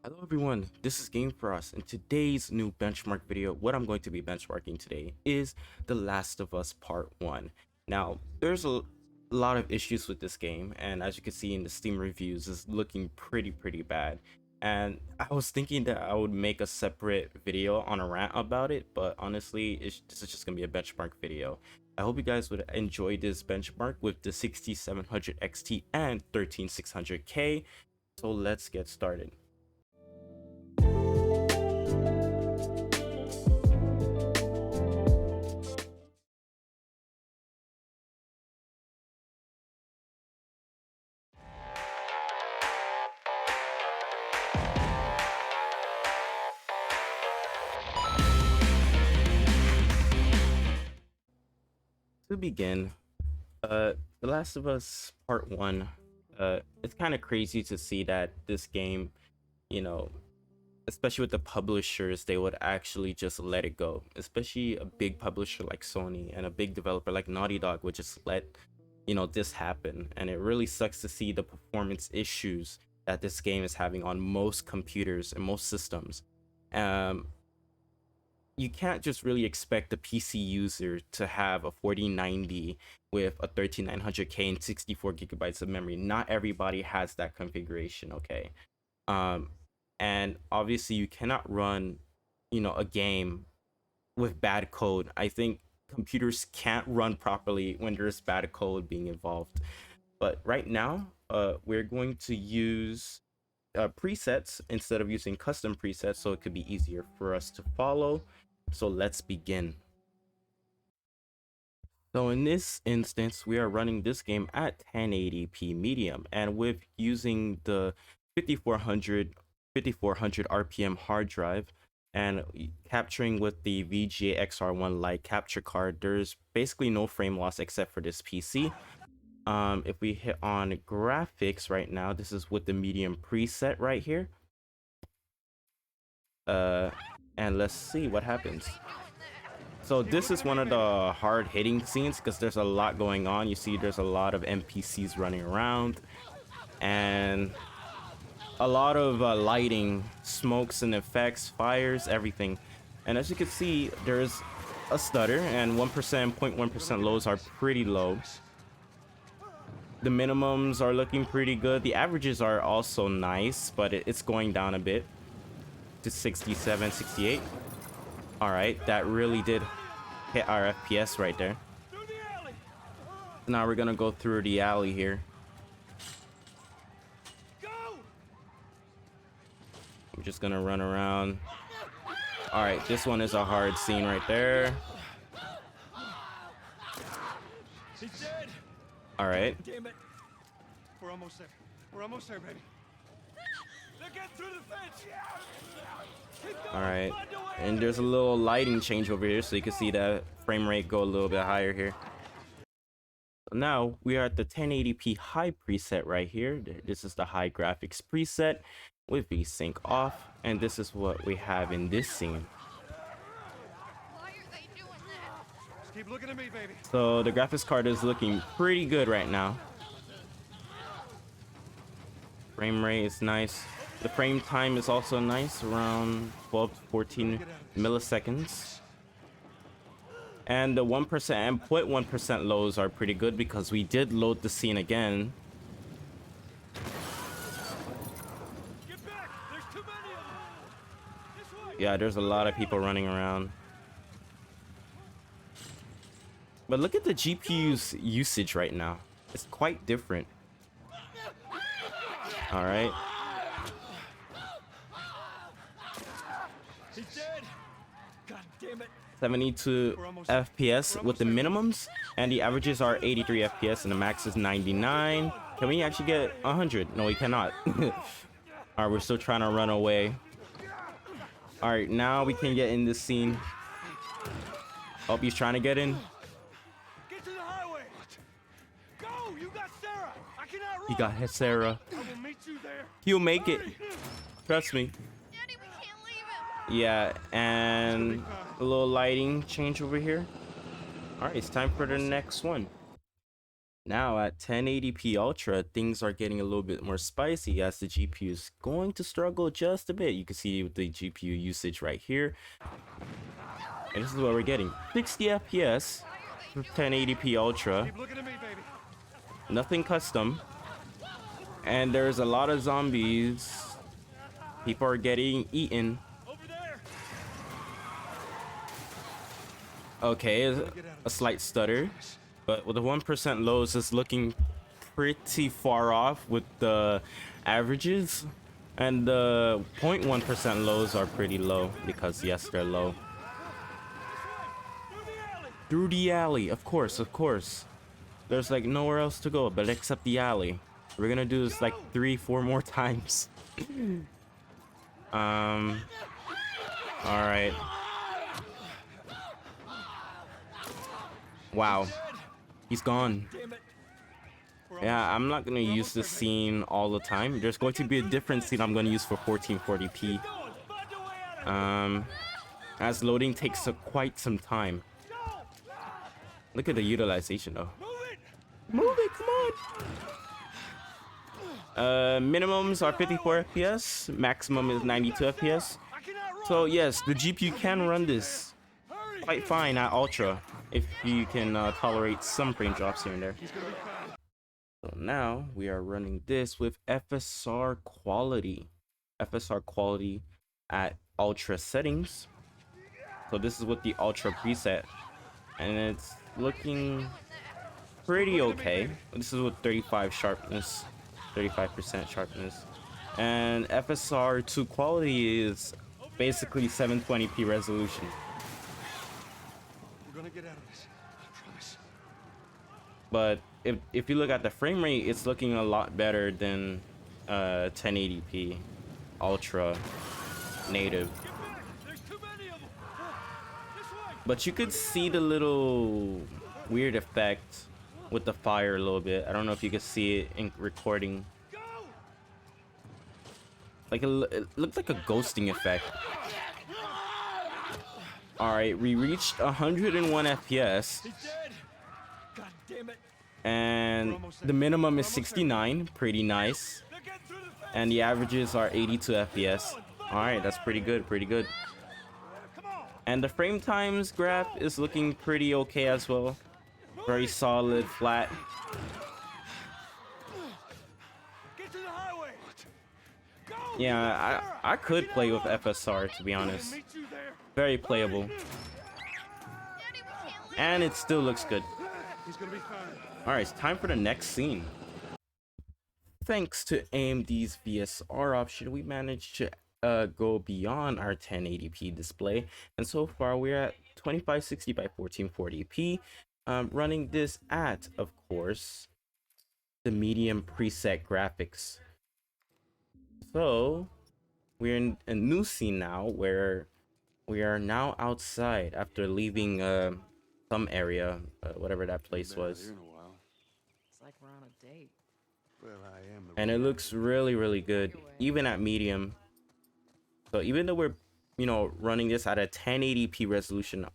Hello everyone, this is GameFrost. In today's new benchmark video, what I'm going to be benchmarking today is The Last of Us Part 1. Now, there's a lot of issues with this game, and as you can see in the Steam reviews, it's looking pretty bad. And I was thinking that I would make a separate video on a rant about it, but honestly, this is just going to be a benchmark video. I hope you guys would enjoy this benchmark with the 6700 XT and 13600K. So let's get started. To begin, The Last of Us Part 1, it's kind of crazy to see that this game, you know, especially with the publishers, they would actually just let it go. Especially a big publisher like Sony and a big developer like Naughty Dog would just let, this happen. And it really sucks to see the performance issues that this game is having on most computers and most systems. You can't just really expect the PC user to have a 4090 with a 13900K and 64 gigabytes of memory. Not everybody has that configuration, okay? And obviously you cannot run, a game with bad code. I think computers can't run properly when there's bad code being involved. But right now, we're going to use presets instead of using custom presets, so it could be easier for us to follow. So let's begin. So in this instance, we are running this game at 1080p medium, and with using the 5400 RPM hard drive and capturing with the VGA XR1 Lite capture card, there's basically no frame loss except for this PC. If we hit on graphics right now, this is with the medium preset right here. And let's see what happens. So this is one of the hard hitting scenes because there's a lot going on. You see there's a lot of NPCs running around and a lot of lighting, smokes and effects, fires, everything. And as you can see, there's a stutter, and 1%, 0.1% lows are pretty low. The minimums are looking pretty good. The averages are also nice, but it's going down a bit to 67, 68. All right, that really did hit our FPS right there. Now we're gonna go through the alley here. I'm just gonna run around. All right, this one is a hard scene right there. All right. Damn it. We're almost there. We're almost there, baby. They're getting through the fence. All right, and there's a little lighting change over here, so you can see that frame rate go a little bit higher here. So now we are at the 1080p high preset right here. This is the high graphics preset with VSync off, and this is what we have in this scene. Why are they doing that? Just keep looking at me, baby. So the graphics card is looking pretty good right now. Frame rate is nice. The frame time is also nice, around 12 to 14 milliseconds. And the 1% and 0.1% lows are pretty good because we did load the scene again. Get back. There's too many of them. This way. Yeah, there's a lot of people running around. But look at the GPU's usage right now. It's quite different. All right. He's dead. God damn it. 72 FPS with the minimums, and the averages are 83 FPS, and the max is 99. Can we actually get 100? No, we cannot. All right, we're still trying to run away. All right, now we can get in this scene. Oh, he's trying to get in. Get to the highway. Go. You got Sarah. I cannot run. He got Sarah. I will meet you there. He'll make it. Trust me. Daddy, we can't leave him. Yeah, and a little lighting change over here. All right, it's time for the next one. Now at 1080p Ultra, things are getting a little bit more spicy as the GPU is going to struggle just a bit. You can see with the GPU usage right here. And this is what we're getting. 60 FPS for 1080p Ultra. Keep looking at me, baby. Nothing custom. And there's a lot of zombies. People are getting eaten. Over there. Okay, a slight stutter. But with the 1% lows, it's looking pretty far off with the averages. And the 0.1% lows are pretty low because, yes, they're low. Through the alley, of course, of course. There's like nowhere else to go but except the alley. We're gonna do this like 3-4 more times. All right. Wow, he's gone. Yeah, I'm not gonna use this scene all the time. There's going to be a different scene I'm gonna use for 1440p. As loading takes quite some time. Look at the utilization though. Move it, come on. Minimums are 54 FPS, maximum is 92 FPS. So yes, the GPU can run this quite fine at Ultra if you can tolerate some frame drops here and there. So now we are running this with FSR quality. FSR quality at Ultra settings. So this is with the Ultra preset. And it's looking pretty okay. This is with 35 sharpness, 35% sharpness. And FSR 2 quality is basically 720p resolution. We're gonna get out of this. I promise. But if you look at the frame rate, it's looking a lot better than 1080p Ultra native. There's too many of them. This way. But you could see the little weird effect with the fire a little bit. I don't know if you could see it in recording. Go. Like it looked like a ghosting effect. All right, we reached 101 FPS. He's dead. God damn it. And the minimum is 69, pretty nice. They're getting through the fence. And the averages are 82 FPS. All right, that's pretty good, pretty good. Come on. And the frame times graph is looking pretty okay as well. Very solid, flat. Get to the highway. Go. Yeah, I could play with FSR, to be honest. Meet you there. Very playable. Daddy, we can't leave. And it still looks good. He's gonna be fine. All right, it's time for the next scene. Thanks to AMD's VSR option, we managed to go beyond our 1080p display. And so far, we're at 2560 by 1440p. Running this at, of course, the medium preset graphics. So we're in a new scene now where we are now outside after leaving some area, whatever that place was. In a while. It's like we're on a date. Well, I am the And it looks really, really good, even at medium. So even though we're, running this at a 1080p resolution,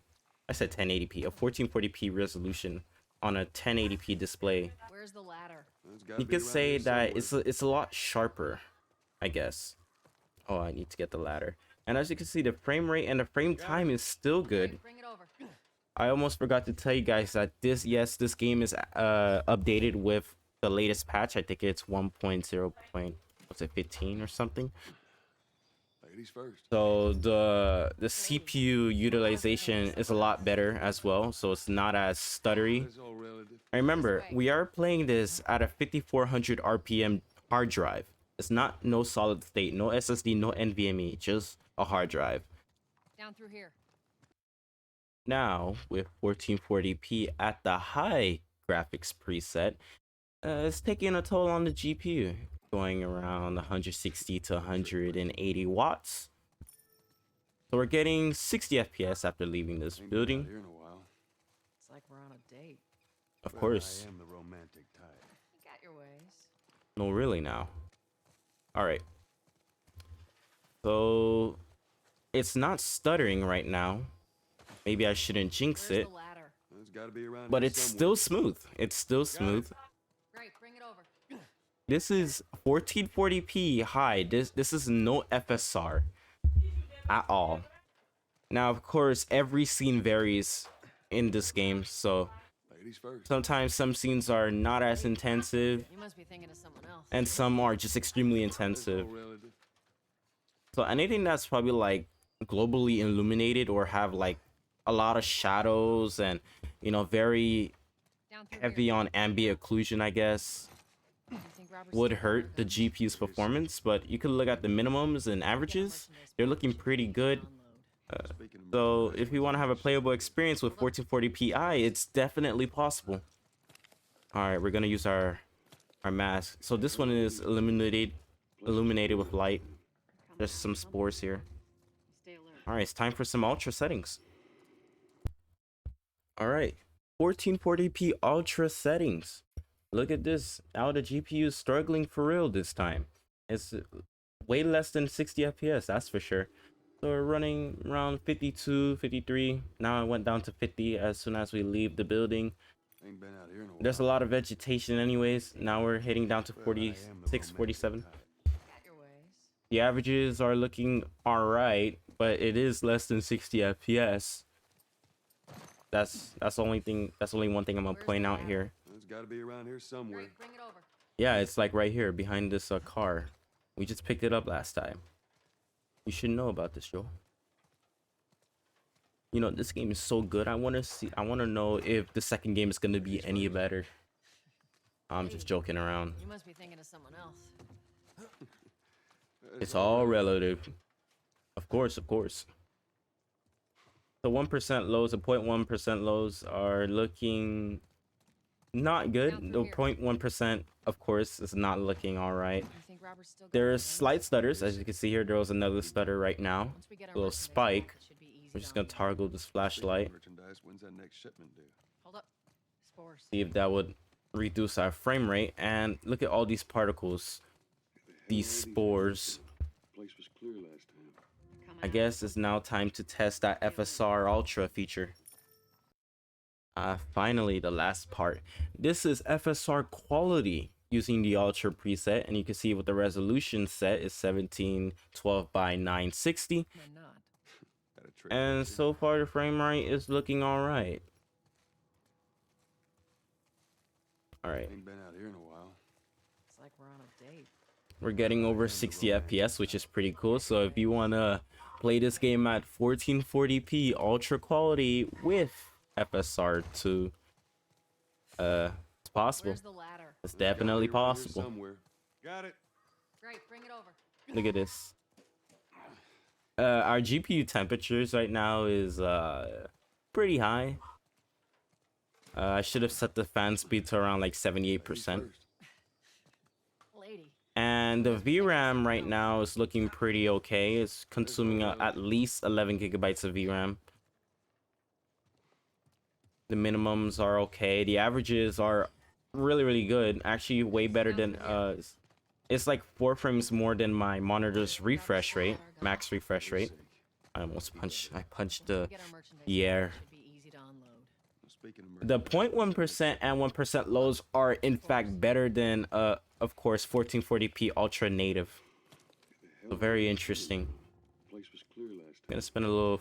I said 1080p, a 1440p resolution on a 1080p display, Where's the ladder? you could say that it's a lot sharper, I guess. Oh, I need to get the ladder. And as you can see, the frame rate and the frame time is still good. Bring it over. I almost forgot to tell you guys that this game is updated with the latest patch. I think it's 1.0.15 or something. Ladies first. So the CPU utilization is a lot better as well, so it's not as stuttery. It's all relative. I remember we are playing this at a 5400 RPM hard drive. It's not no solid state, no SSD, no NVMe, just a hard drive. Down through here. Now with 1440p at the high graphics preset, it's taking a toll on the GPU, going around 160 to 180 watts. So we're getting 60 FPS after leaving this building. Here in a while. It's like we're on a date. Of course. I am the romantic type. You got your ways. No, really now. All right. So it's not stuttering right now. Maybe I shouldn't jinx Where's it. the ladder? gotta be around but here it's somewhere. still smooth. It's still smooth. Great, bring it over. This is 1440p high. This is no FSR at all. Now, of course, every scene varies in this game, so Ladies first. sometimes some scenes are not as intensive, You must be thinking of someone else. and some are just extremely There's no intensive. relative. So anything that's probably like globally illuminated or have like a lot of shadows and, you know, very Down through heavy here. on ambient occlusion, I guess, You think Robert's would still hurt the got GPU's performance. But you could look at the minimums and averages, they're looking pretty good. Speaking of So merchandise, if you want to have a playable experience with 1440p, it's definitely possible. All right, we're gonna use our mask. So this one is illuminated with light. There's some spores here. Stay alert. All right, it's time for some ultra settings. All right, 1440p ultra settings. Look at this. Now the GPU is struggling for real this time. It's way less than 60 FPS, that's for sure. So we're running around 52, 53. Now it went down to 50 as soon as we leave the building. ain't been out here in a while. There's a lot of vegetation anyways. Now we're heading down to Well, I am the 46, romantic 47. type. Got your ways. The averages are looking all right, but it is less than 60 FPS. That's the only thing. That's only one thing I'm gonna Where's point the out lab? here. It's gotta be around here somewhere. Great, bring it over. Yeah, it's like right here behind this car. We just picked it up last time. You should know about this, Joe. You know, this game is so good. I want to know if the second game is gonna be any better. I'm just joking around. You must be thinking of someone else. It's all relative. Of course, of course. The 1% lows, the 0.1% lows are looking not good. The 0.1%, of course, is not looking all right. You think Robert's still got There's guns? slight stutters, as you can see here. There was another stutter right now. Once we get our Little merchandise spike. back, it should be easy We're just to gonna unload. toggle this flashlight. Merchandise. When's that next shipment due? Hold up. Spores. See if that would reduce our frame rate. And look at all these particles, these spores. Place was clear last time. I guess it's now time to test that FSR Ultra feature. Finally, the last part. This is FSR quality using the Ultra preset, and you can see what the resolution set is 1712 by 960. They're not. Got a trick And question? so far, the frame rate is looking all right. All right. Ain't been out here in a while. It's like we're on a date. We're getting over 60 FPS, which is pretty cool. So if you want to play this game at 1440p ultra quality with FSR2, it's possible. Where's the ladder? It's definitely Gotta be around here possible. somewhere. Got it. Great, bring it over. Look at this. Our GPU temperatures right now is pretty high. I should have set the fan speed to around like 78%. First. Lady. And the VRAM right now is looking pretty okay. It's consuming at least 11 gigabytes of VRAM. The minimums are okay. The averages are really good. Actually, way better than it's like 4 frames more than my monitor's refresh rate, max refresh rate. I punched the Get our merchandise air. back, it should be easy to unload. Speaking of The 0.1% and 1% lows are in fact better than of course 1440p ultra native. So very interesting. place was clear last I'm gonna spend a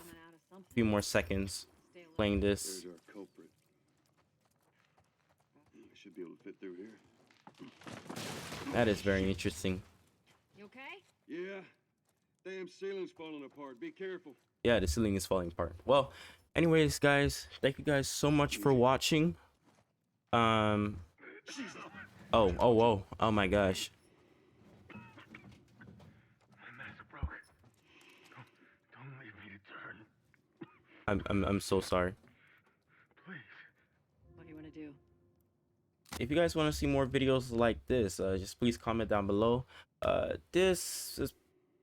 few more seconds playing this. There's our culprit. I should be able to fit through here. That is very interesting. You okay? Yeah. Damn ceiling's falling apart. Be careful. Yeah, the ceiling is falling apart. Well, anyways, guys, thank you guys so much for watching. Oh my gosh. My mask broke. Don't leave me to turn. I'm so sorry. Please. What do you want to do? If you guys want to see more videos like this, just please comment down below. This is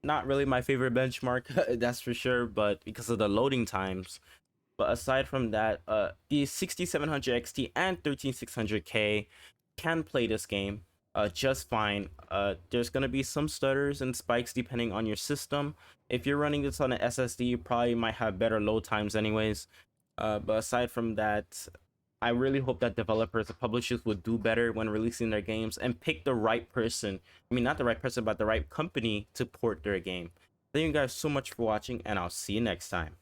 not really my favorite benchmark, that's for sure, but because of the loading times. But aside from that, the 6700XT and 13600K can play this game just fine. There's gonna be some stutters and spikes depending on your system. If you're running this on an SSD, you probably might have better load times anyways. But aside from that, I really hope that developers and publishers would do better when releasing their games and pick the right person. I mean, not the right person, but the right company to port their game. Thank you guys so much for watching, and I'll see you next time.